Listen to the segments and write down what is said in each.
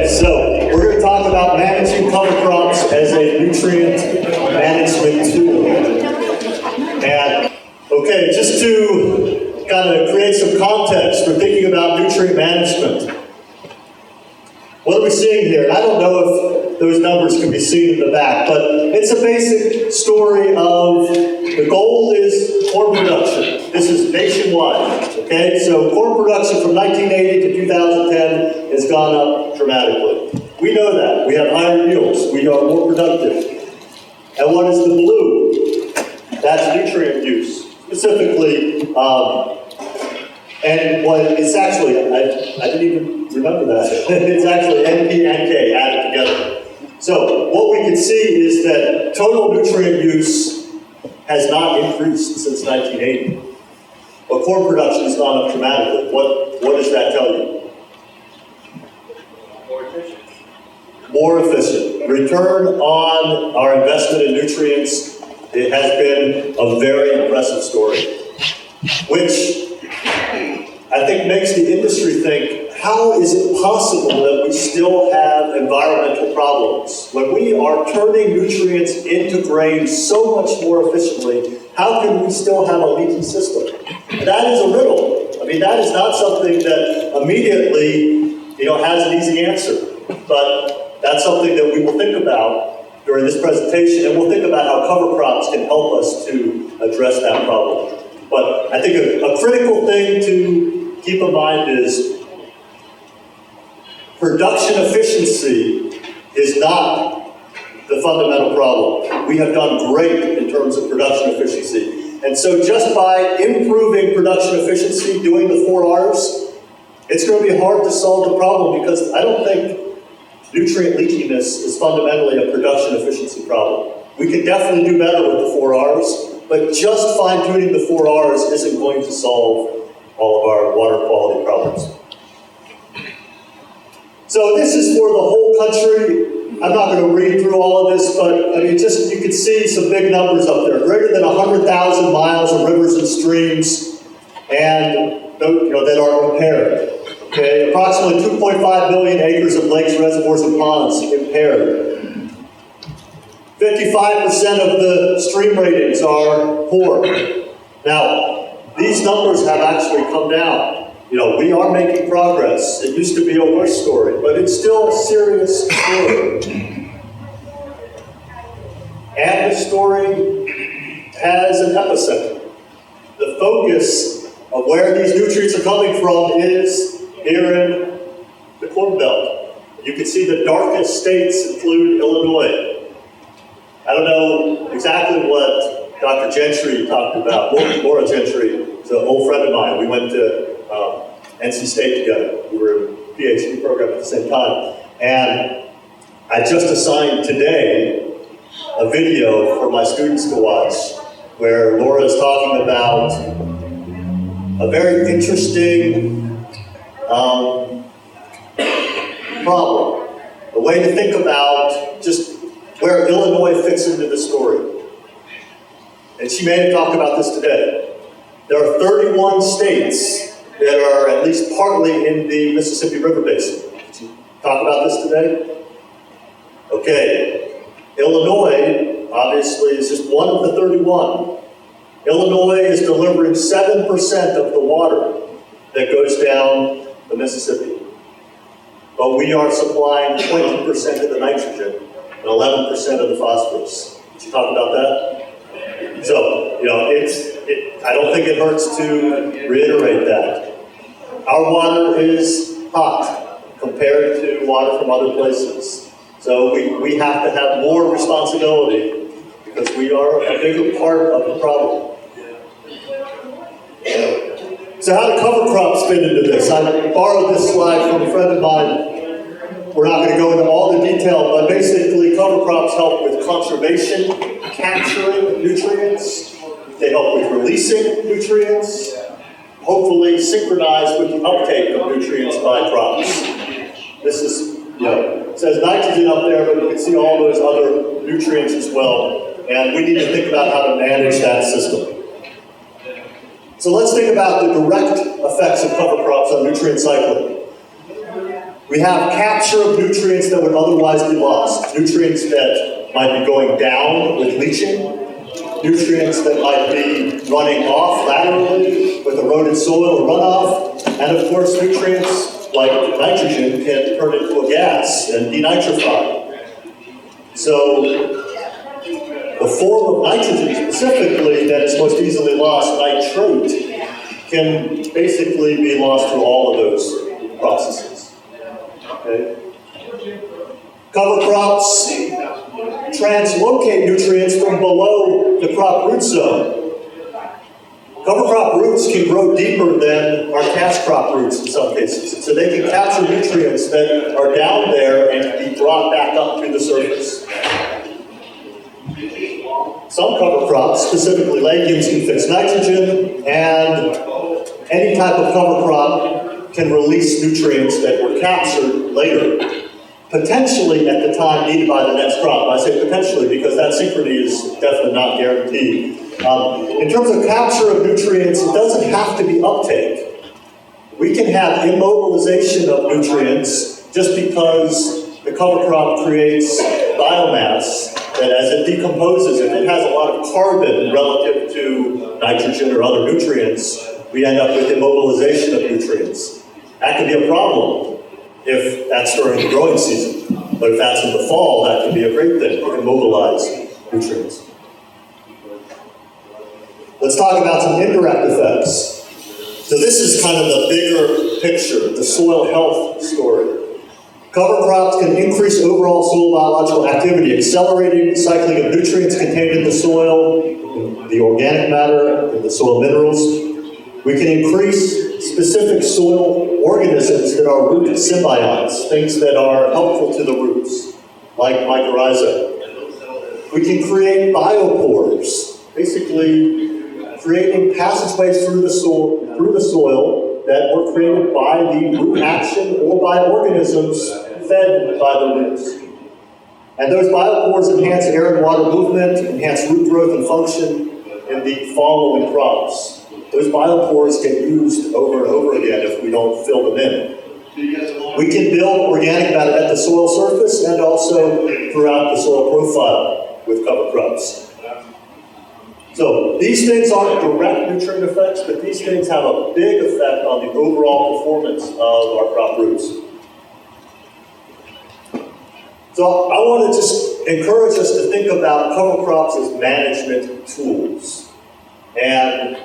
Okay, so we're going to talk about managing cover crops as a nutrient management tool. And, okay, just to kind of create some context for thinking about nutrient management. What are we seeing here? I don't know if those numbers can be seen in the back, but it's a basic story of the goal is corn production. This is nationwide, okay? So corn production from 1980 to 2010 has gone up dramatically. We know that. We have higher yields. We are more productive. And what is the blue? That's nutrient use. Specifically, and what it's actually, I didn't even remember that. It's actually NP and K added together. So what we can see is that total nutrient use has not increased since 1980. But corn production has gone up dramatically. What does that tell you? More efficient. More efficient. Return on our investment in nutrients, it has been a very impressive story, which I think makes the industry think, how is it possible that we still have environmental problems? When we are turning nutrients into grain so much more efficiently, how can we still have a leaky system? And that is a riddle. I mean, that is not something that immediately, has an easy answer. But that's something that we will think about during this presentation, and we'll think about how cover crops can help us to address that problem. But I think a critical thing to keep in mind is production efficiency is not the fundamental problem. We have done great in terms of production efficiency. And so just by improving production efficiency, doing the 4 Rs, it's going to be hard to solve the problem because I don't think nutrient leakiness is fundamentally a production efficiency problem. We can definitely do better with the 4 Rs, but just fine-tuning the 4 Rs isn't going to solve all of our water quality problems. So this is for the whole country. I'm not going to read through all of this, but I mean, just you can see some big numbers up there. Greater than 100,000 miles of rivers and streams, and that are impaired. Okay, approximately 2.5 million acres of lakes, reservoirs, and ponds impaired. 55% of the stream ratings are poor. Now, these numbers have actually come down. We are making progress. It used to be a worse story, but it's still a serious story. And the story has an epicenter. The focus of where these nutrients are coming from is here in the Corn Belt. You can see the darkest states include Illinois. I don't know exactly what Dr. Gentry talked about. Laura Gentry is an old friend of mine. We went to NC State together. We were in a PhD program at the same time. And I just assigned today a video for my students to watch where Laura is talking about a very interesting problem. A way to think about just where Illinois fits into the story. And she may have talked about this today. There are 31 states that are at least partly in the Mississippi River Basin. Did you talk about this today? Okay. Illinois, obviously, is just one of the 31. Illinois is delivering 7% of the water that goes down the Mississippi. But we are supplying 20% of the nitrogen and 11% of the phosphorus. Did you talk about that? So, I don't think it hurts to reiterate that. Our water is hot compared to water from other places. So we have to have more responsibility because we are a bigger part of the problem. So how do cover crops fit into this? I borrowed this slide from a friend of mine. We're not going to go into all the detail, but basically cover crops help with conservation, capturing nutrients. They help with releasing nutrients, hopefully synchronized with the uptake of nutrients by crops. This is, it says nitrogen up there, but you can see all those other nutrients as well. And we need to think about how to manage that system. So let's think about the direct effects of cover crops on nutrient cycling. We have capture of nutrients that would otherwise be lost. Nutrients that might be going down with leaching, nutrients that might be running off laterally with eroded soil or runoff, and of course nutrients like nitrogen can turn into a gas and denitrify. So the form of nitrogen specifically that is most easily lost, nitrate, can basically be lost through all of those processes. Okay. Cover crops translocate nutrients from below the crop root zone. Cover crop roots can grow deeper than our cash crop roots in some cases. So they can capture nutrients that are down there and be brought back up to the surface. Some cover crops, specifically legumes, can fix nitrogen, and any type of cover crop can release nutrients that were captured later, potentially at the time needed by the next crop. I say potentially because that synchrony is definitely not guaranteed. In terms of capture of nutrients, it doesn't have to be uptake. We can have immobilization of nutrients just because the cover crop creates biomass that as it decomposes, if it has a lot of carbon relative to nitrogen or other nutrients, we end up with immobilization of nutrients. That can be a problem if that's during the growing season. But if that's in the fall, that can be a great thing to immobilize nutrients. Let's talk about some indirect effects. So this is kind of the bigger picture, the soil health story. Cover crops can increase overall soil biological activity, accelerating cycling of nutrients contained in the soil, in the organic matter, in the soil minerals. We can increase specific soil organisms that are root symbionts, things that are helpful to the roots, like mycorrhiza. We can create biopores, basically creating passageways through the soil that were created by the root action or by organisms fed by the roots. And those biopores enhance air and water movement, enhance root growth and function in the following crops. Those biopores get used over and over again if we don't fill them in. We can build organic matter at the soil surface and also throughout the soil profile with cover crops. So these things aren't direct nutrient effects, but these things have a big effect on the overall performance of our crop roots. So I want to just encourage us to think about cover crops as management tools. And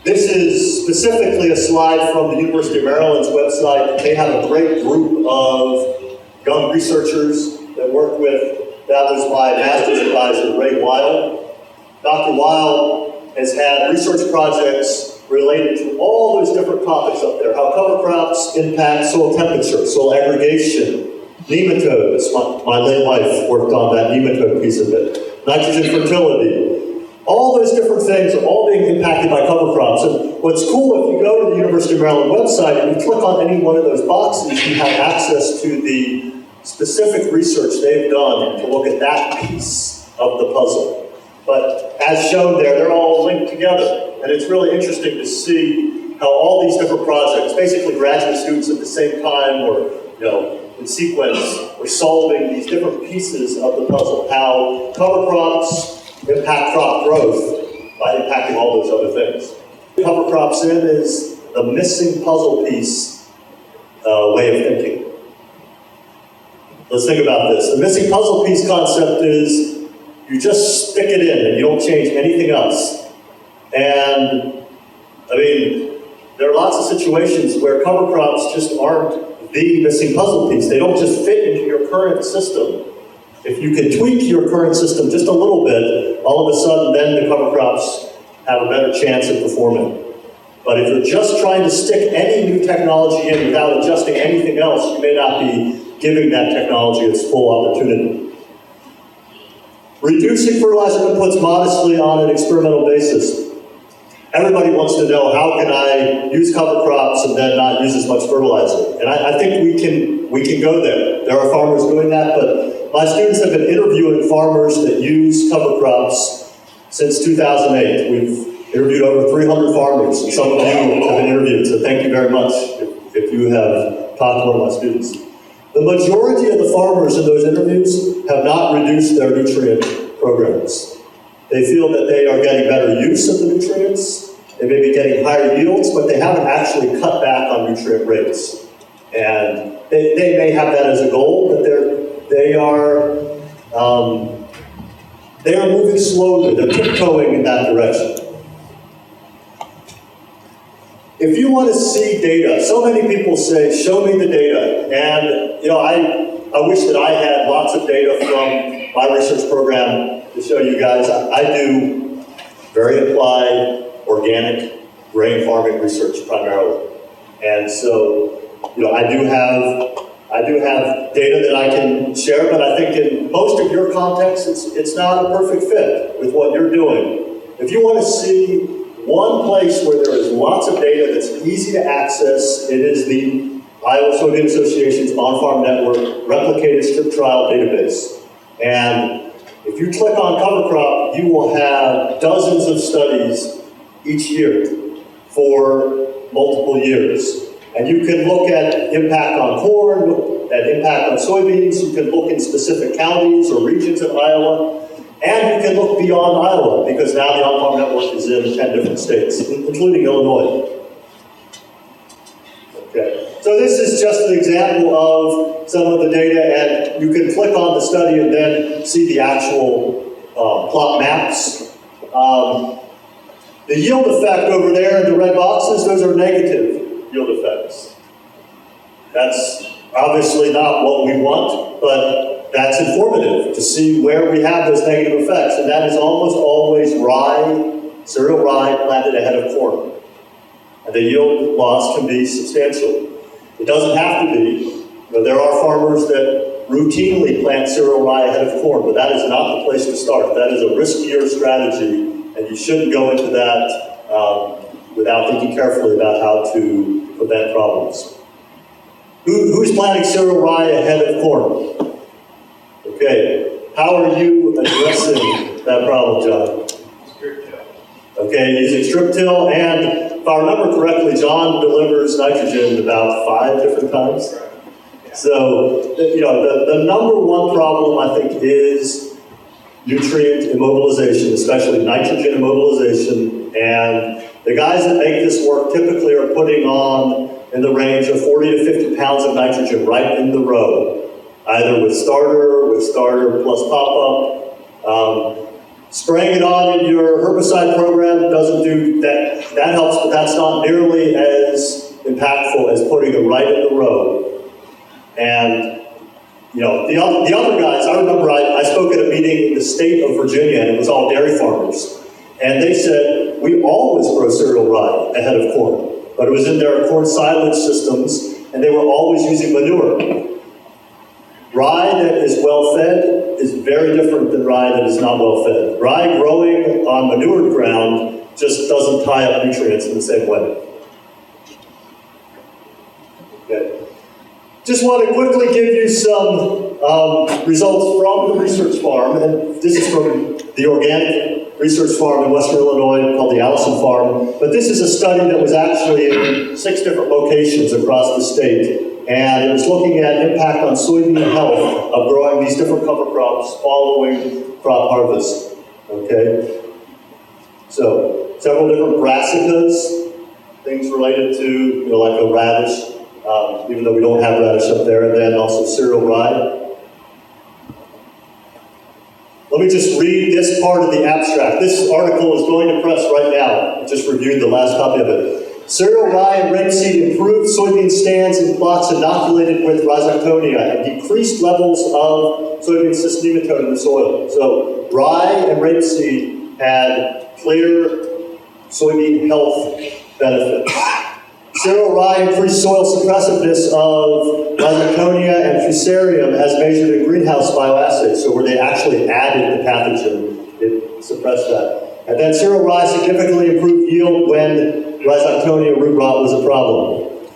this is specifically a slide from the University of Maryland's website. They have a great group of young researchers that work with, that was my master's advisor, Ray Weil. Dr. Weil has had research projects related to all those different topics up there, how cover crops impact soil temperature, soil aggregation, nematodes. My late wife worked on that nematode piece of it. Nitrogen fertility. All those different things are all being impacted by cover crops. And what's cool, if you go to the University of Maryland website and you click on any one of those boxes, you have access to the specific research they've done to look at that piece of the puzzle. But as shown there, they're all linked together. And it's really interesting to see how all these different projects, basically graduate students at the same time or, in sequence, are solving these different pieces of the puzzle, how cover crops impact crop growth by impacting all those other things. Cover crops in is the missing puzzle piece way of thinking. Let's think about this. The missing puzzle piece concept is you just stick it in and you don't change anything else. And there are lots of situations where cover crops just aren't the missing puzzle piece. They don't just fit into your current system. If you can tweak your current system just a little bit, all of a sudden then the cover crops have a better chance of performing. But if you're just trying to stick any new technology in without adjusting anything else, you may not be giving that technology its full opportunity. Reducing fertilizer inputs modestly on an experimental basis. Everybody wants to know, how can I use cover crops and then not use as much fertilizer? And I think we can go there. There are farmers doing that, but my students have been interviewing farmers that use cover crops since 2008. We've interviewed over 300 farmers. Some of you have been interviewed, so thank you very much if if you have talked to one of my students. The majority of the farmers in those interviews have not reduced their nutrient programs. They feel that they are getting better use of the nutrients, they may be getting higher yields, but they haven't actually cut back on nutrient rates. And they may have that as a goal, but they are moving slowly, they're tiptoeing in that direction. If you want to see data, so many people say, show me the data. And I wish that I had lots of data from my research program to show you guys. I do very applied, organic grain farming research primarily. And so, I do have data that I can share, but I think in most of your contexts, it's not a perfect fit with what you're doing. If you want to see one place where there is lots of data that's easy to access, it is the Iowa Soybean Association's On-Farm Network Replicated Strip Trial Database. And if you click on cover crop, you will have dozens of studies each year for multiple years. And you can look at impact on corn, look at impact on soybeans, you can look in specific counties or regions of Iowa, and you can look beyond Iowa, because now the On-Farm Network is in 10 different states, including Illinois. Okay, so this is just an example of some of the data, and you can click on the study and then see the actual plot maps. The yield effect over there in the red boxes, those are negative yield effects. That's obviously not what we want, but that's informative to see where we have those negative effects, and that is almost always rye, cereal rye planted ahead of corn. And the yield loss can be substantial. It doesn't have to be. There are farmers that routinely plant cereal rye ahead of corn, but that is not the place to start. That is a riskier strategy, and you shouldn't go into that without thinking carefully about how to prevent problems. Who's planting cereal rye ahead of corn? Okay, how are you addressing that problem, John? Strip till. Okay, using strip till, and if I remember correctly, John delivers nitrogen about 5 different times. Right. Yeah. So, the number one problem, I think, is nutrient immobilization, especially nitrogen immobilization, and the guys that make this work typically are putting on in the range of 40 to 50 pounds of nitrogen right in the row, either with starter plus pop-up. Spraying it on in your herbicide program doesn't do that. That helps, but that's not nearly as impactful as putting it right in the row. And the other guys, I remember I spoke at a meeting in the state of Virginia, and it was all dairy farmers. And they said, we always grow cereal rye ahead of corn, but it was in their corn silage systems, and they were always using manure. Rye that is well fed is very different than rye that is not well fed. Rye growing on manured ground just doesn't tie up nutrients in the same way. Okay. Just want to quickly give you some results from the research farm, and this is from the organic research farm in Western Illinois called the Allison Farm. But this is a study that was actually in 6 different locations across the state. And it was looking at impact on soybean health of growing these different cover crops following crop harvest. Okay? So, several different brassicas, things related to, like a radish, even though we don't have radish up there, and then also cereal rye. Let me just read this part of the abstract. This article is going to press right now. I just reviewed the last copy of it. Cereal rye and rapeseed improved soybean stands in plots inoculated with rhizoctonia and decreased levels of soybean cyst nematode in the soil. So rye and rapeseed had clear soybean health benefits. Cereal rye increased soil suppressiveness of rhizoctonia and fusarium as measured in greenhouse bioassays. So where they actually added the pathogen, it suppressed that. And then cereal rye significantly improved yield when rhizoctonia root rot was a problem.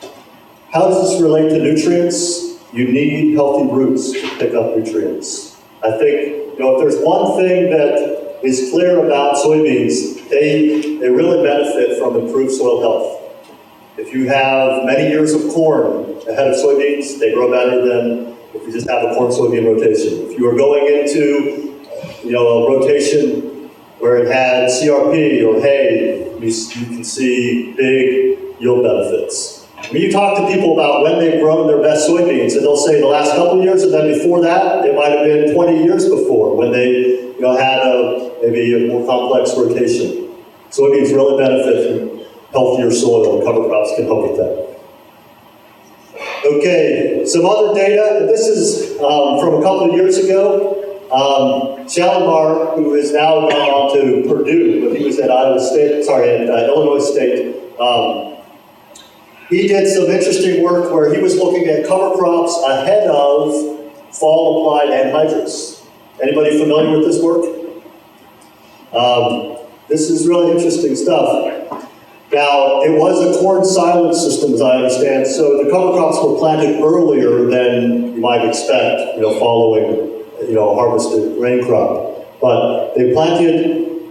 How does this relate to nutrients? You need healthy roots to pick up nutrients. I think, if there's one thing that is clear about soybeans, they really benefit from improved soil health. If you have many years of corn ahead of soybeans, they grow better than if you just have a corn-soybean rotation. If you are going into, a rotation where it had CRP or hay, you can see big yield benefits. When you talk to people about when they've grown their best soybeans, and they'll say the last couple of years, and then before that, it might have been 20 years before when they had maybe a more complex rotation. Soybeans really benefit from healthier soil, and cover crops can help with that. Okay, some other data. This is from a couple of years ago. Shalimar, who is now gone on to Purdue, but he was at Illinois State. He did some interesting work where he was looking at cover crops ahead of fall applied anhydrous. Anybody familiar with this work? This is really interesting stuff. Now, it was a corn silage system, as I understand, so the cover crops were planted earlier than you might expect, following, a harvested grain crop. But they planted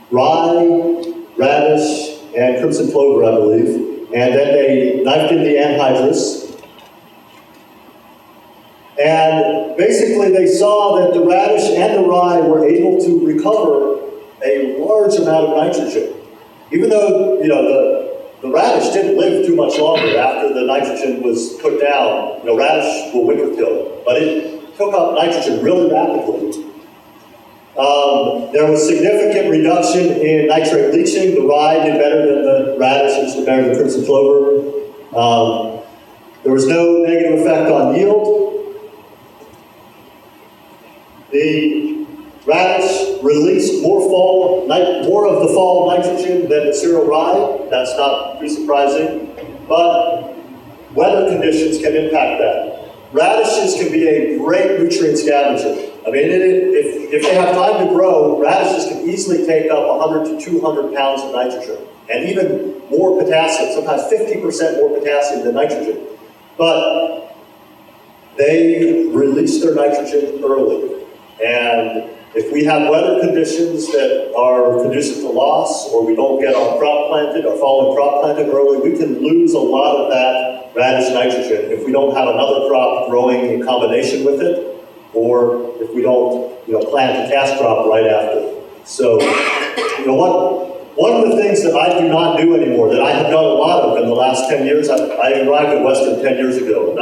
rye, radish, and crimson clover, I believe, and then they knifed in the anhydrous. And basically they saw that the radish and the rye were able to recover a large amount of nitrogen. Even though, the radish didn't live too much longer after the nitrogen was put down. Radish will winter kill, but it took up nitrogen really rapidly. There was significant reduction in nitrate leaching. The rye did better than the radish, which did better than crimson clover. There was no negative effect on yield. The radish released more of the fall nitrogen than the cereal rye. That's not too surprising, but weather conditions can impact that. Radishes can be a great nutrient scavenger. I mean, if they have time to grow, radishes can easily take up 100 to 200 pounds of nitrogen, and even more potassium, sometimes 50% more potassium than nitrogen. But they release their nitrogen early. And if we have weather conditions that are conducive to loss, or we don't get our crop planted, our fallen crop planted early, we can lose a lot of that radish nitrogen if we don't have another crop growing in combination with it, or if we don't, plant a cash crop right after. So, one of the things that I do not do anymore, that I have done a lot of in the last 10 years, I arrived at Western 10 years ago, and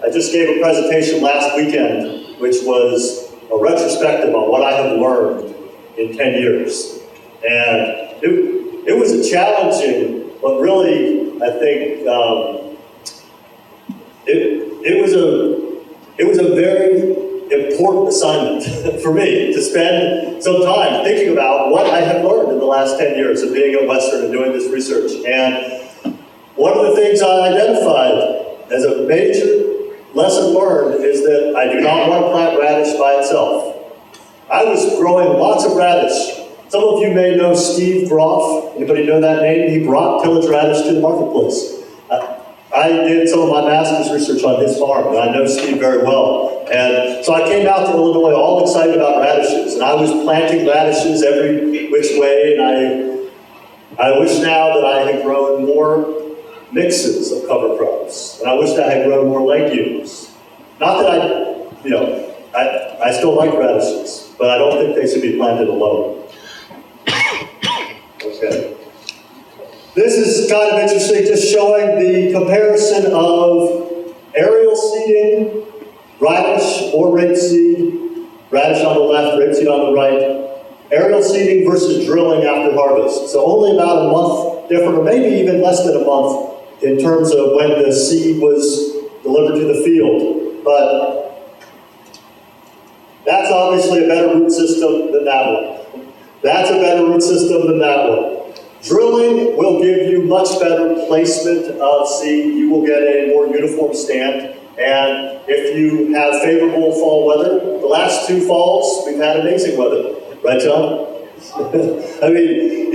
I just gave a presentation last weekend, which was a retrospective on what I have learned in 10 years. And it was a challenging, but really, I think, it was a very important assignment for me to spend some time thinking about what I have learned in the last 10 years of being at Western and doing this research. And one of the things I identified as a major lesson learned is that I do not want to plant radish by itself. I was growing lots of radish. Some of you may know Steve Groff. Anybody know that name? He brought tillage radish to the marketplace. I did some of my master's research on his farm, and I know Steve very well. And so I came out to Illinois all excited about radishes, and I was planting radishes every which way, and I wish now that I had grown more mixes of cover crops, and I wish that I had grown more legumes. Not that I still like radishes, but I don't think they should be planted alone. Okay. This is kind of interesting, just showing the comparison of aerial seeding, radish or rapeseed, radish on the left, rapeseed on the right, aerial seeding versus drilling after harvest. So only about a month different, or maybe even less than a month in terms of when the seed was delivered to the field. But that's obviously a better root system than that one. That's a better root system than that one. Drilling will give you much better placement of seed. You will get a more uniform stand. And if you have favorable fall weather, the last 2 falls, we've had amazing weather. Right, John? I mean,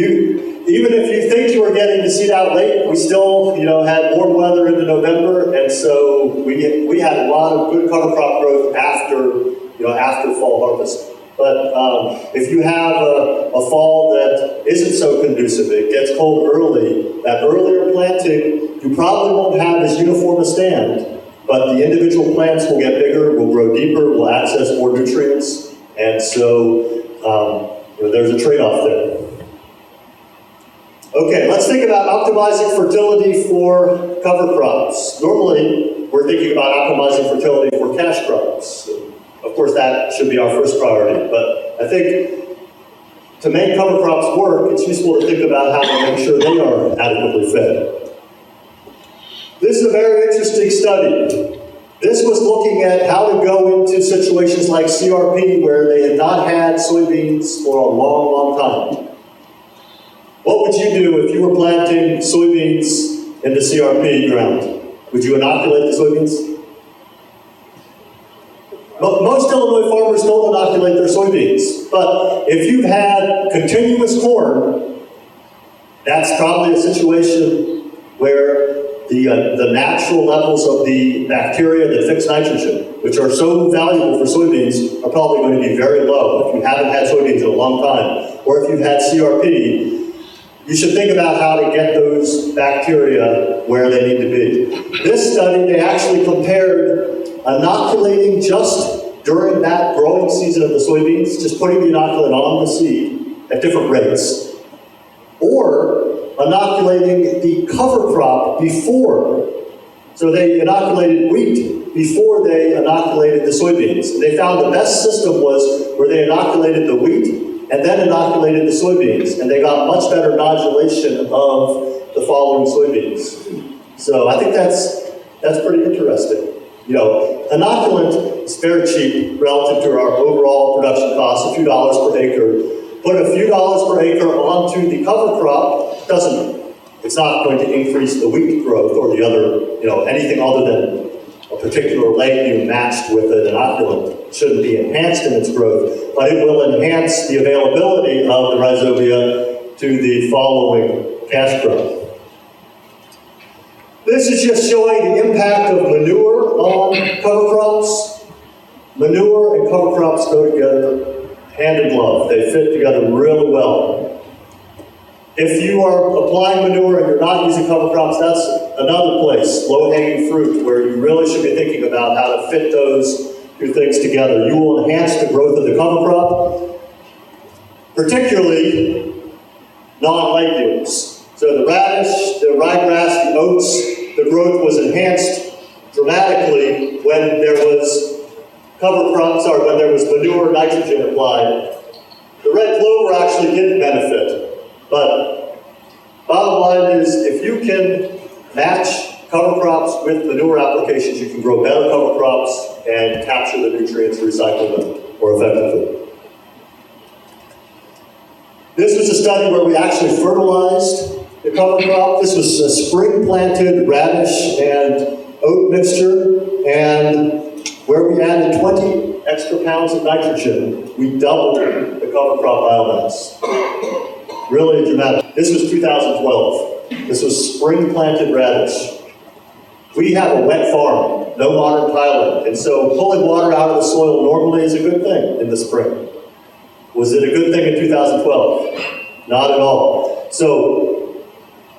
even if you think you were getting the seed out late, we still, had warm weather into November, and so we had a lot of good cover crop growth after fall harvest. But if you have a fall that isn't so conducive, it gets cold early, that earlier planting, you probably won't have as uniform a stand, but the individual plants will get bigger, will grow deeper, will access more nutrients, and so there's a trade-off there. Okay, let's think about optimizing fertility for cover crops. Normally, we're thinking about optimizing fertility for cash crops. Of course, that should be our first priority, but I think to make cover crops work, it's useful to think about how to make sure they are adequately fed. This is a very interesting study. This was looking at how to go into situations like CRP where they had not had soybeans for a long, long time. What would you do if you were planting soybeans in the CRP ground? Would you inoculate the soybeans? Most Illinois farmers don't inoculate their soybeans, but if you've had continuous corn, that's probably a situation where the natural levels of the bacteria that fix nitrogen, which are so valuable for soybeans, are probably going to be very low if you haven't had soybeans in a long time. Or if you've had CRP, you should think about how to get those bacteria where they need to be. This study, they actually compared inoculating just during that growing season of the soybeans, just putting the inoculant on the seed at different rates, or inoculating the cover crop before. So they inoculated wheat before they inoculated the soybeans. They found the best system was where they inoculated the wheat and then inoculated the soybeans, and they got much better nodulation of the following soybeans. So I think that's pretty interesting. Inoculant is very cheap relative to our overall production costs, a few dollars per acre. Put a few dollars per acre onto the cover crop, it's not going to increase the wheat growth or the other, anything other than a particular legume matched with an inoculant. It shouldn't be enhanced in its growth, but it will enhance the availability of the rhizobia to the following cash crop. This is just showing the impact of manure on cover crops. Manure and cover crops go together hand in glove. They fit together really well. If you are applying manure and you're not using cover crops, that's another place, low-hanging fruit, where you really should be thinking about how to fit those two things together. You will enhance the growth of the cover crop, particularly non-legumes. So the radish, the ryegrass, the oats, the growth was enhanced dramatically when there was when there was manure nitrogen applied. The red clover actually didn't benefit, but bottom line is if you can match cover crops with manure applications, you can grow better cover crops and capture the nutrients, recycle them more effectively. This was a study where we actually fertilized the cover crop. This was a spring-planted radish and oat mixture, and where we added 20 extra pounds of nitrogen, we doubled the cover crop biomass. Really dramatic. This was 2012. This was spring-planted radish. We have a wet farm, no modern tiling, and so pulling water out of the soil normally is a good thing in the spring. Was it a good thing in 2012? Not at all. So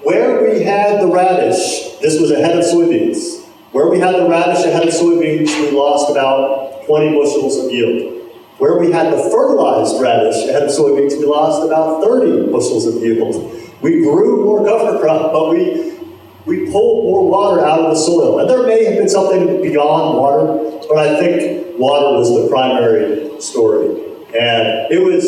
where we had the radish, this was ahead of soybeans. Where we had the radish ahead of soybeans, we lost about 20 bushels of yield. Where we had the fertilized radish ahead of soybeans, we lost about 30 bushels of yield. We grew more cover crop, but we pulled more water out of the soil. And there may have been something beyond water, but I think water was the primary story. And it was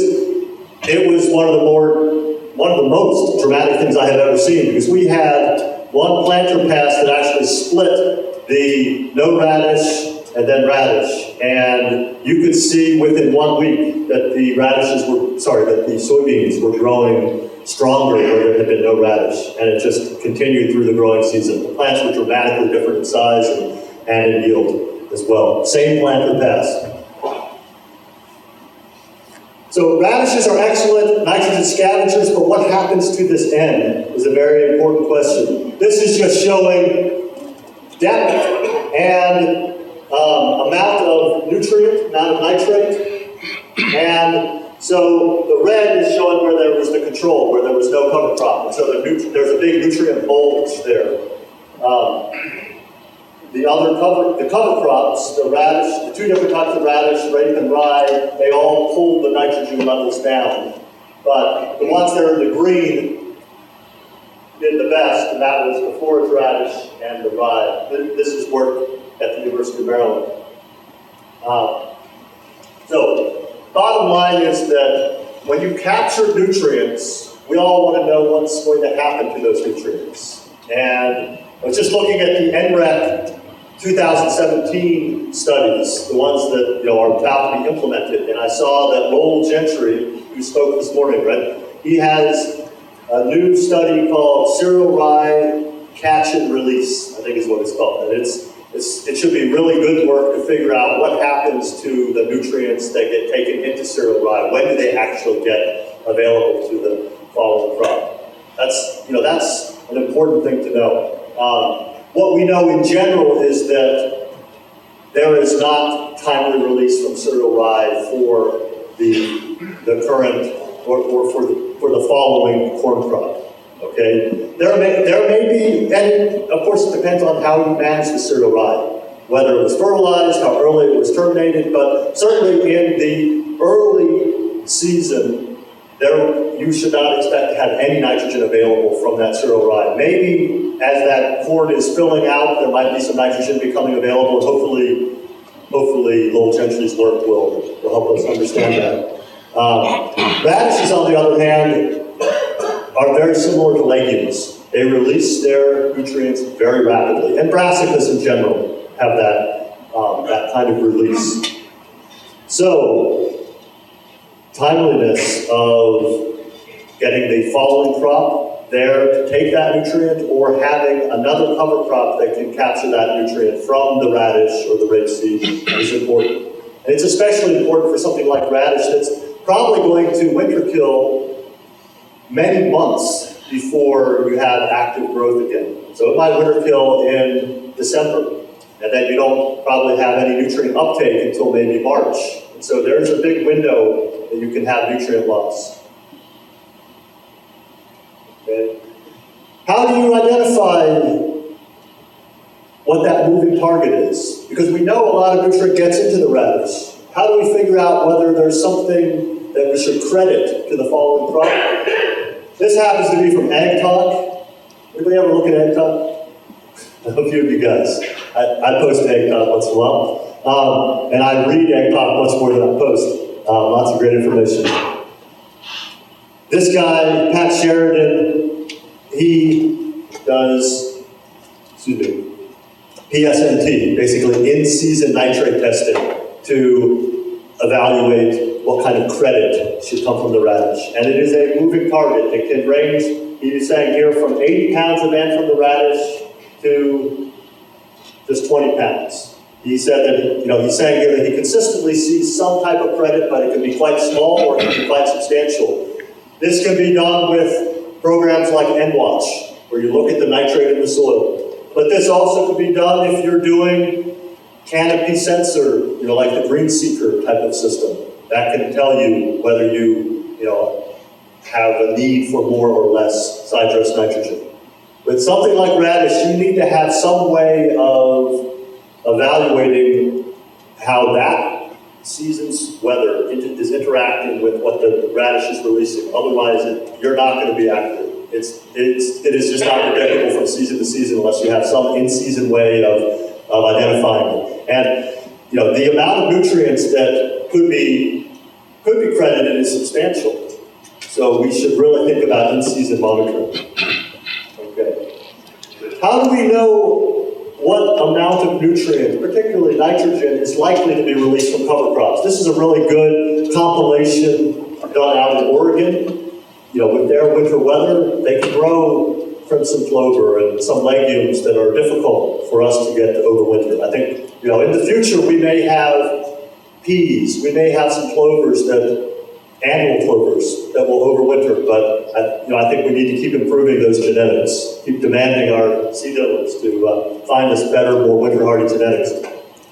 one of the most dramatic things I have ever seen, because we had one planter pass that actually split the no radish and then radish. And you could see within 1 week that the soybeans were growing stronger where there had been no radish. And it just continued through the growing season. The plants were dramatically different in size and in yield as well. Same planter pass. So radishes are excellent nitrogen scavengers, but what happens to this N is a very important question. This is just showing depth and amount of nutrient, amount of nitrate And so the red is showing where there was the control, where there was no cover crop. And so there's a big nutrient bulge there. The cover crops, the radish, the two different types of radish, rape and rye, they all pull the nitrogen levels down. But the ones that are in the green did the best, and that was the forage radish and the rye. This is work at the University of Maryland. So, bottom line is that when you capture nutrients, we all want to know what's going to happen to those nutrients. And I was just looking at the NREC 2017 studies, the ones that are about to be implemented, and I saw that Lowell Gentry, who spoke this morning, right? He has a new study called Cereal Rye Catch and Release, I think is what it's called. And it should be really good work to figure out what happens to the nutrients that get taken into cereal rye. When do they actually get available to the following crop? That's an important thing to know. What we know in general is that there is not timely release from cereal rye for the current or for the following corn crop. Okay, there may be, and of course it depends on how you manage the cereal rye, whether it was fertilized, how early it was terminated, but certainly in the early season, you should not expect to have any nitrogen available from that cereal rye. Maybe as that corn is filling out, there might be some nitrogen becoming available, and hopefully Lowell Gentry's work will help us understand that. Radishes, on the other hand, are very similar to legumes. They release their nutrients very rapidly, and brassicas in general have that kind of release. So, timeliness of getting the following crop there to take that nutrient, or having another cover crop that can capture that nutrient from the radish or the rapeseed is important. And it's especially important for something like radish that's probably going to winter kill many months before you have active growth again. So it might winter kill in December, and then you don't probably have any nutrient uptake until maybe March. And so there's a big window that you can have nutrient loss. Okay. How do you identify what that moving target is? Because we know a lot of nutrient gets into the radish. How do we figure out whether there's something that we should credit to the following crop? This happens to be from Ag Talk. Anybody ever look at Ag Talk? A few of you guys. I post Ag Talk once in a while. And I read Ag Talk much more than I post. Lots of great information. This guy, Pat Sheridan, he does, PSNT, basically in-season nitrate testing to evaluate what kind of credit should come from the radish. And it is a moving target. It can range, he's saying here, from 80 pounds of N from the radish to just 20 pounds. He said that, he's saying here that he consistently sees some type of credit, but it can be quite small or it can be quite substantial. This can be done with programs like NWatch, where you look at the nitrate in the soil. But this also can be done if you're doing canopy sensor, like the Green Seeker type of system. That can tell you whether you, have a need for more or less sidedress nitrogen. With something like radish, you need to have some way of evaluating how that season's weather is interacting with what the radish is releasing. Otherwise, you're not going to be accurate. It is just not predictable from season to season unless you have some in-season way of identifying it. And the amount of nutrients that could be credited is substantial. So we should really think about in-season monitoring. Okay. How do we know what amount of nutrient, particularly nitrogen, is likely to be released from cover crops? This is a really good compilation done out in Oregon. With their winter weather, they can grow crimson clover and some legumes that are difficult for us to get to overwinter. I think, in the future we may have peas, we may have some annual clovers that will overwinter, but I think we need to keep improving those genetics, keep demanding our seed owners to find us better, more winter hardy genetics.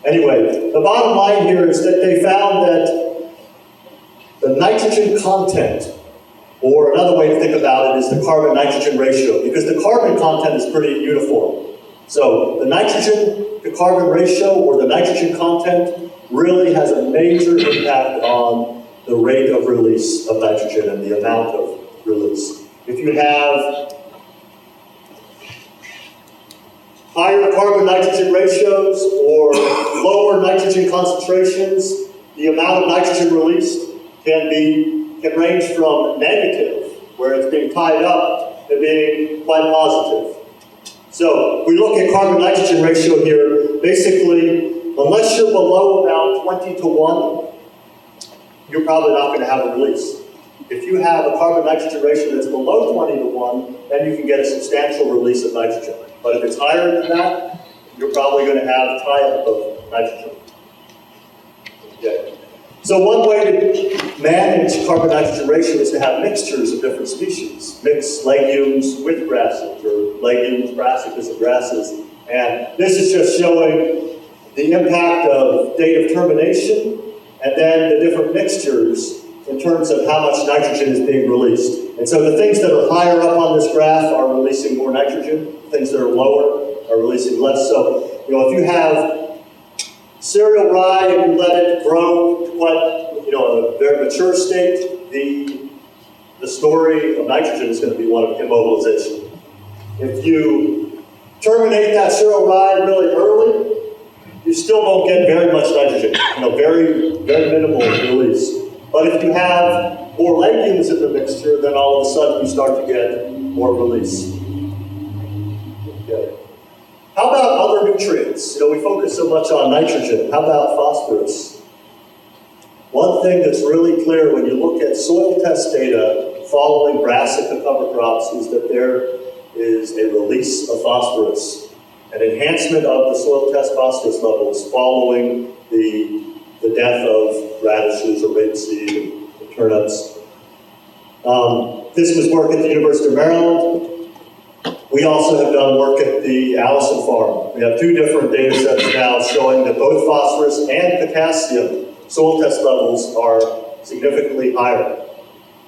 Anyway, the bottom line here is that they found that The nitrogen content, or another way to think about it, is the carbon-nitrogen ratio, because the carbon content is pretty uniform. So the nitrogen to carbon ratio, or the nitrogen content, really has a major impact on the rate of release of nitrogen and the amount of release. If you have higher carbon-nitrogen ratios or lower nitrogen concentrations, the amount of nitrogen released can range from negative, where it's being tied up, to being quite positive. So we look at carbon-nitrogen ratio here. Basically, unless you're below about 20 to 1, you're probably not going to have a release. If you have a carbon-nitrogen ratio that's below 20 to 1, then you can get a substantial release of nitrogen. But if it's higher than that, you're probably going to have tie-up of nitrogen. Okay. So one way to manage carbon-nitrogen ratio is to have mixtures of different species. Mix legumes with grasses, or legumes, brassicas, and grasses. And this is just showing the impact of date of termination, and then the different mixtures in terms of how much nitrogen is being released. And so the things that are higher up on this graph are releasing more nitrogen. Things that are lower are releasing less. So, if you have cereal rye and you let it grow to quite, a very mature state, the story of nitrogen is going to be one of immobilization. If you terminate that cereal rye really early, you still don't get very much nitrogen, very, very minimal release. But if you have more legumes in the mixture, then all of a sudden you start to get more release. Okay. How about other nutrients? We focus so much on nitrogen. How about phosphorus? One thing that's really clear when you look at soil test data following brassica cover crops is that there is a release of phosphorus, an enhancement of the soil test phosphorus levels following the death of radishes or rapeseed and turnips. This was work at the University of Maryland. We also have done work at the Allison Farm. We have two different data sets now showing that both phosphorus and potassium soil test levels are significantly higher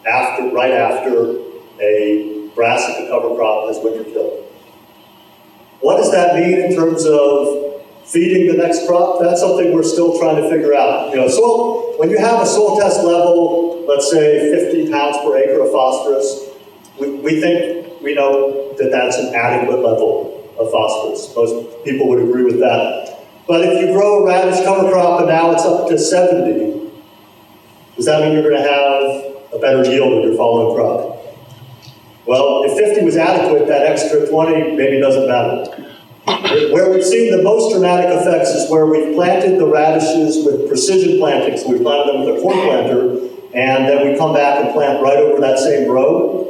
right after a brassica cover crop has winter killed. What does that mean in terms of feeding the next crop? That's something we're still trying to figure out. When you have a soil test level, let's say 50 pounds per acre of phosphorus, we know that that's an adequate level of phosphorus. Most people would agree with that. But if you grow a radish cover crop and now it's up to 70, does that mean you're going to have a better yield in your following crop? Well, if 50 was adequate, that extra 20 maybe doesn't matter. Where we've seen the most dramatic effects is where we've planted the radishes with precision planting. So we planted them with a corn planter, and then we come back and plant right over that same row.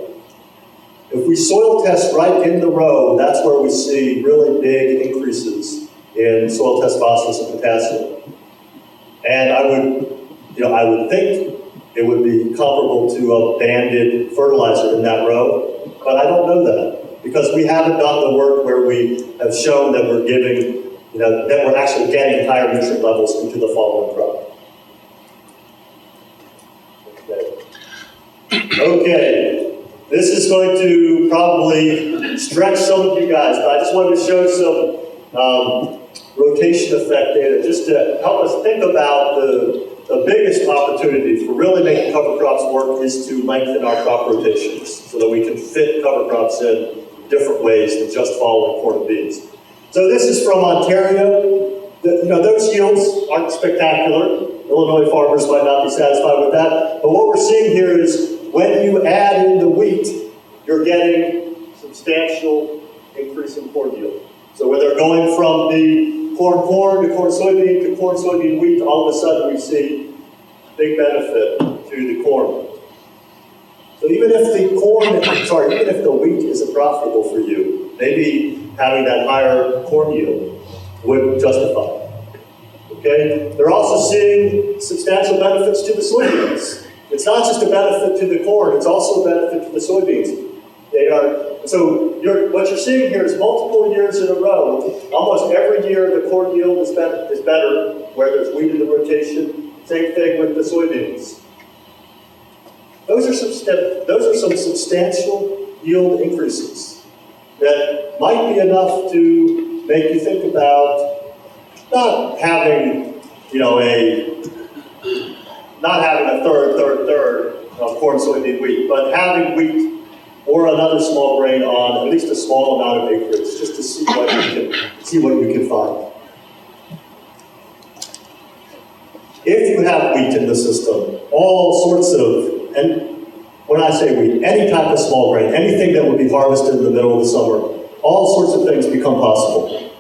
If we soil test right in the row, that's where we see really big increases in soil test phosphorus and potassium. And I would think it would be comparable to a banded fertilizer in that row, but I don't know that, because we haven't done the work where we have shown that we're giving, that we're actually getting higher nutrient levels into the following crop. Okay. This is going to probably stretch some of you guys, but I just wanted to show some rotation effect data just to help us think about the biggest opportunity for really making cover crops work is to lengthen our crop rotations so that we can fit cover crops in different ways than just following corn and beans. So this is from Ontario. Those yields aren't spectacular. Illinois farmers might not be satisfied with that. But what we're seeing here is when you add in the wheat, you're getting substantial increase in corn yield. So when they're going from the corn to corn soybean wheat, all of a sudden we see big benefit to the corn. So even if the wheat isn't profitable for you, maybe having that higher corn yield would justify it. Okay? They're also seeing substantial benefits to the soybeans. It's not just a benefit to the corn, it's also a benefit to the soybeans. What you're seeing here is multiple years in a row. Almost every year the corn yield is better where there's wheat in the rotation. Same thing with the soybeans. those are some substantial yield increases that might be enough to make you think about not having, not having a third of corn, soybean, wheat, but having wheat or another small grain on at least a small amount of acreage, just to see what you can find. If you have wheat in the system, all sorts of, and when I say wheat, any type of small grain, anything that would be harvested in the middle of the summer, all sorts of things become possible.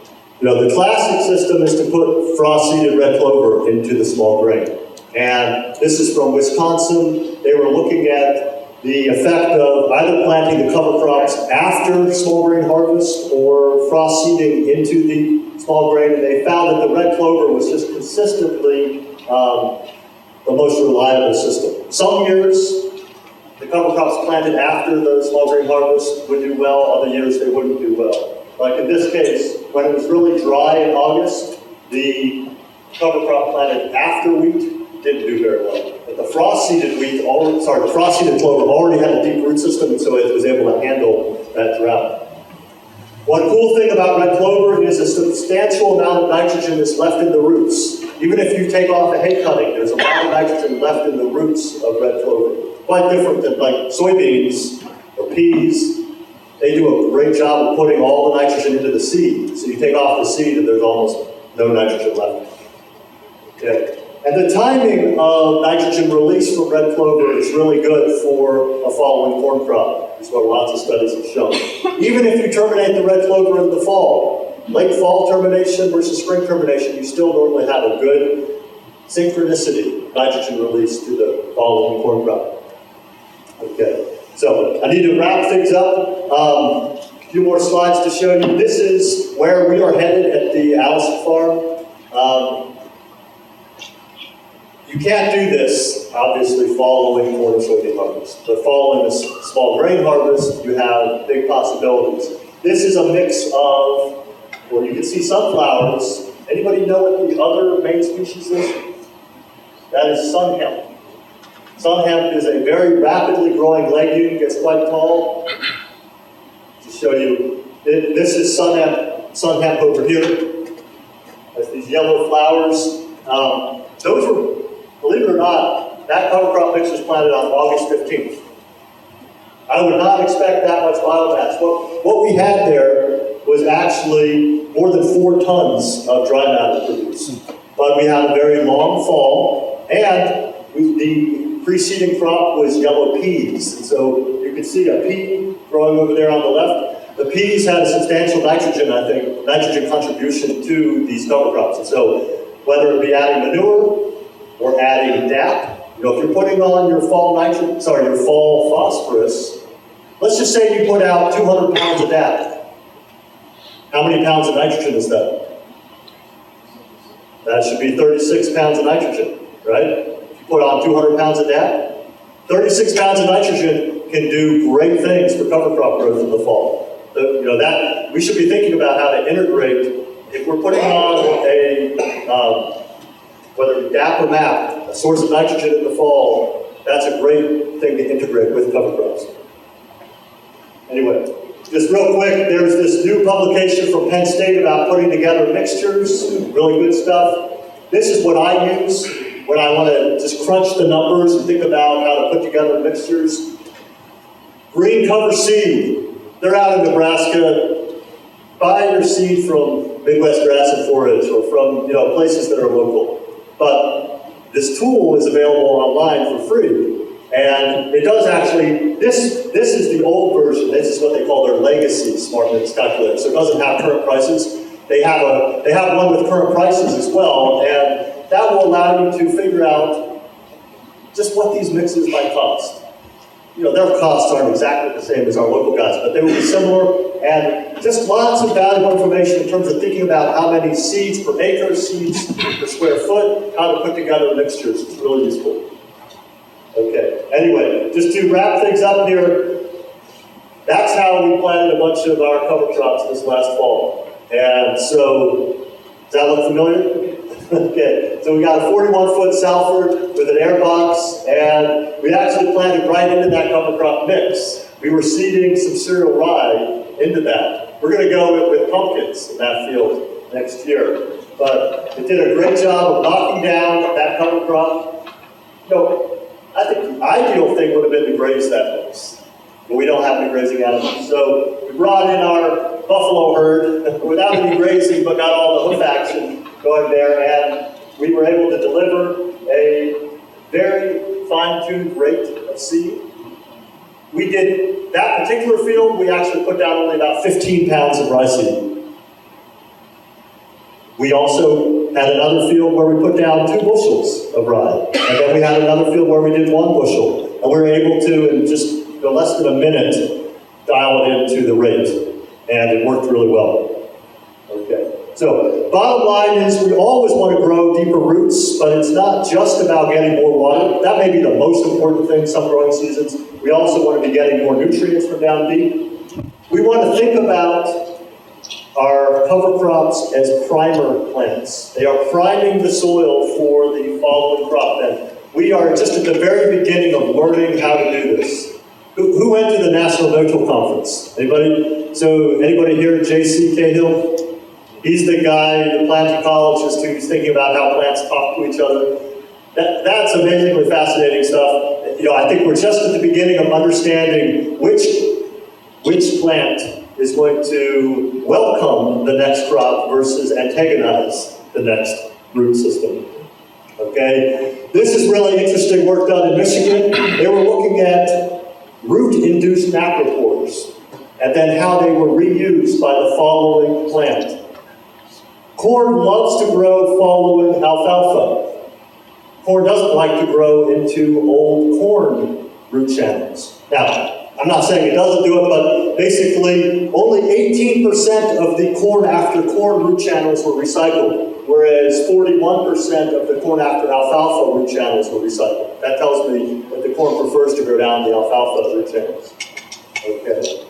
The classic system is to put frost-seeded red clover into the small grain. And this is from Wisconsin. They were looking at the effect of either planting the cover crops after small grain harvest or frost seeding into the small grain, and they found that the red clover was just consistently the most reliable system. Some years, the cover crops planted after the small grain harvest would do well, other years they wouldn't do well. Like in this case, when it was really dry in August, the cover crop planted after wheat didn't do very well. But the frost-seeded the frost-seeded clover already had a deep root system, and so it was able to handle that drought. One cool thing about red clover is a substantial amount of nitrogen is left in the roots. Even if you take off a hay cutting, there's a lot of nitrogen left in the roots of red clover. Quite different than like soybeans or peas. They do a great job of putting all the nitrogen into the seed. So you take off the seed and there's almost no nitrogen left. Okay. And the timing of nitrogen release from red clover is really good for a following corn crop. Is what lots of studies have shown. Even if you terminate the red clover in the fall, late fall termination versus spring termination, you still normally have a good synchronicity nitrogen release to the following corn crop. Okay, so I need to wrap things up. A few more slides to show you. This is where we are headed at the Allison farm. You can't do this, obviously, following corn or soybean harvest. But following a small grain harvest, you have big possibilities. This is a mix of, well, you can see sunflowers. Anybody know what the other main species is? That is sun hemp. Sun hemp is a very rapidly growing legume, gets quite tall. To show you, this is sun hemp over here. There's these yellow flowers. Those were, believe it or not, that cover crop mix was planted on August 15th. I would not expect that much biomass. What we had there was actually more than 4 tons of dry matter produced. But we had a very long fall, and the preceding crop was yellow peas. And so you can see a pea growing over there on the left. The peas had a substantial nitrogen contribution to these cover crops. And so whether it be adding manure or adding DAP, if you're putting on your fall phosphorus, let's just say you put out 200 pounds of DAP. How many pounds of nitrogen is that? That should be 36 pounds of nitrogen, right? If you put on 200 pounds of DAP, 36 pounds of nitrogen can do great things for cover crop growth in the fall. That we should be thinking about how to integrate. If we're putting on whether it's DAP or MAP, a source of nitrogen in the fall, that's a great thing to integrate with cover crops. Anyway, just real quick, there's this new publication from Penn State about putting together mixtures, really good stuff. This is what I use when I want to just crunch the numbers and think about how to put together mixtures. Green cover seed. They're out in Nebraska. Buy your seed from Midwest Grass and Forage or from places that are local. But this tool is available online for free. And it does actually, this is the old version. This is what they call their legacy smart mix calculator. So it doesn't have current prices. They have one with current prices as well, and that will allow you to figure out just what these mixes might cost. Their costs aren't exactly the same as our local guys, but they will be similar, and just lots of valuable information in terms of thinking about how many seeds per acre, seeds per square foot, how to put together mixtures. It's really useful. Okay, anyway, just to wrap things up here, that's how we planted a bunch of our cover crops this last fall. And so, does that look familiar? Okay, so we got a 41-foot Salford with an air box, and we actually planted right into that cover crop mix. We were seeding some cereal rye into that. We're going to go with pumpkins in that field next year. But it did a great job of knocking down that cover crop. I think the ideal thing would have been to graze that mix, but we don't have any grazing animals. So we brought in our buffalo herd without any grazing, but got all the hoof action going there, and we were able to deliver a very fine-tuned rate of seed. We did that particular field, we actually put down only about 15 pounds of rye seed. We also had another field where we put down 2 bushels of rye. And then we had another field where we did 1 bushel. And we were able to, in just less than a minute, dial it into the rate. And it worked really well. Okay. So, bottom line is we always want to grow deeper roots, but it's not just about getting more water. That may be the most important thing some growing seasons. We also want to be getting more nutrients from down deep. We want to think about our cover crops as primer plants. They are priming the soil for the following crop. And we are just at the very beginning of learning how to do this. Who went to the National No-Till Conference? Anybody? So anybody here, J.C. Cahill? He's the guy, the plant ecologist who's thinking about how plants talk to each other. That's amazingly fascinating stuff. I think we're just at the beginning of understanding which plant is going to welcome the next crop versus antagonize the next root system. Okay? This is really interesting work done in Michigan. They were looking at root-induced macropores and then how they were reused by the following plant. Corn loves to grow following alfalfa. Corn doesn't like to grow into old corn root channels. Now, I'm not saying it doesn't do it, but basically only 18% of the corn after corn root channels were recycled, whereas 41% of the corn after alfalfa root channels were recycled. That tells me that the corn prefers to go down the alfalfa root channels. Okay.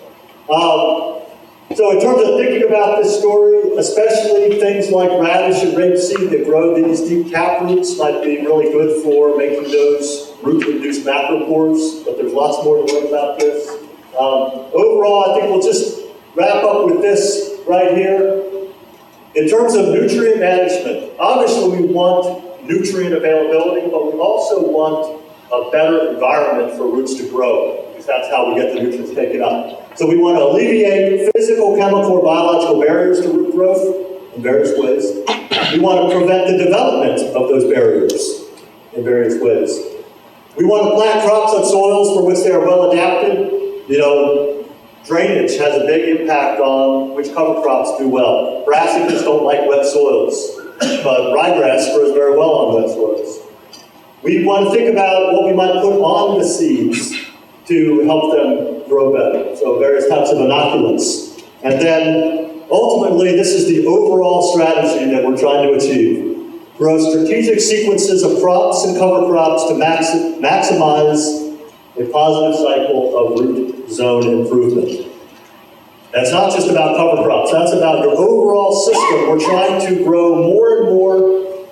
So in terms of thinking about this story, especially things like radish and rapeseed that grow these deep cap roots might be really good for making those root-induced macropores, but there's lots more to learn about this. Overall, I think we'll just wrap up with this right here. In terms of nutrient management, obviously we want nutrient availability, but we also want a better environment for roots to grow, because that's how we get the nutrients taken up. So we want to alleviate physical, chemical, or biological barriers to root growth in various ways. We want to prevent the development of those barriers in various ways. We want to plant crops on soils for which they are well adapted. Drainage has a big impact on which cover crops do well. Brassicas don't like wet soils, but ryegrass grows very well on wet soils. We want to think about what we might put on the seeds to help them grow better. So various types of inoculants. And then ultimately, this is the overall strategy that we're trying to achieve. Grow strategic sequences of crops and cover crops to maximize a positive cycle of root zone improvement. That's not just about cover crops, that's about your overall system. We're trying to grow more and more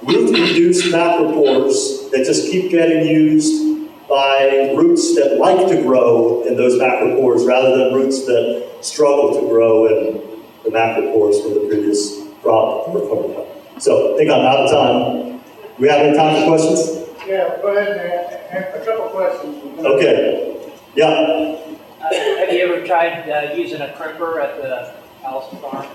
root-induced macropores that just keep getting used by roots that like to grow in those macropores rather than roots that struggle to grow in the macropores from the previous crop or cover crop. So I think I'm out of time. Do we have any time for questions? Yeah, go ahead and a couple questions. Okay. Yeah. Have you ever tried using a crimper at the Allison farm?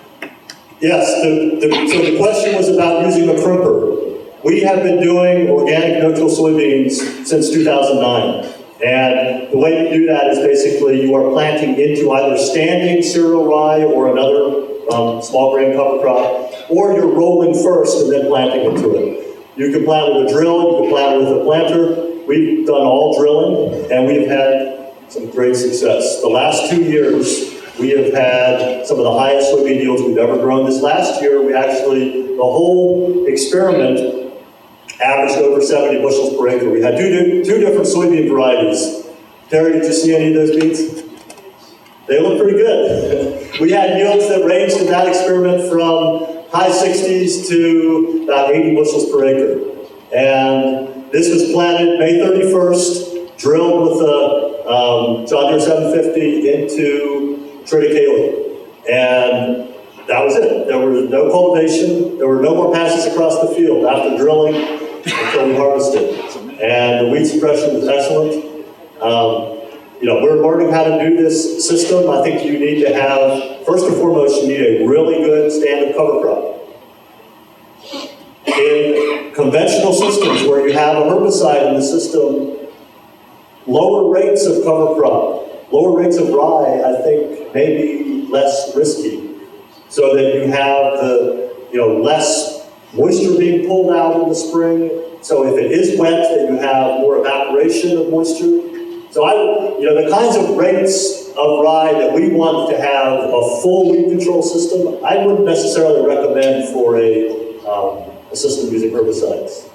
Yes. So the question was about using a crimper. We have been doing organic no-till soybeans since 2009. And the way you do that is basically you are planting into either standing cereal rye or another small grain cover crop, or you're rolling first and then planting into it. You can plant with a drill, you can plant with a planter. We've done all drilling, and we've had some great success. The last 2 years, we have had some of the highest soybean yields we've ever grown. This last year, we actually, the whole experiment averaged over 70 bushels per acre. We had two different soybean varieties. Terry, did you see any of those beans? They look pretty good. We had yields that ranged in that experiment from high 60s to about 80 bushels per acre. And this was planted May 31st, drilled with a John Deere 750 into triticale. And that was it. There was no cultivation. There were no more passes across the field after drilling until we harvested. And the weed suppression was excellent. You know, we're learning how to do this system. I think you need to have, first and foremost, you need a really good standard cover crop. In conventional systems where you have a herbicide in the system, lower rates of cover crop, lower rates of rye, I think, may be less risky. So that you have the, less moisture being pulled out in the spring. So if it is wet, then you have more evaporation of moisture. So the kinds of rates of rye that we want to have a full weed control system, I wouldn't necessarily recommend for a system using herbicides.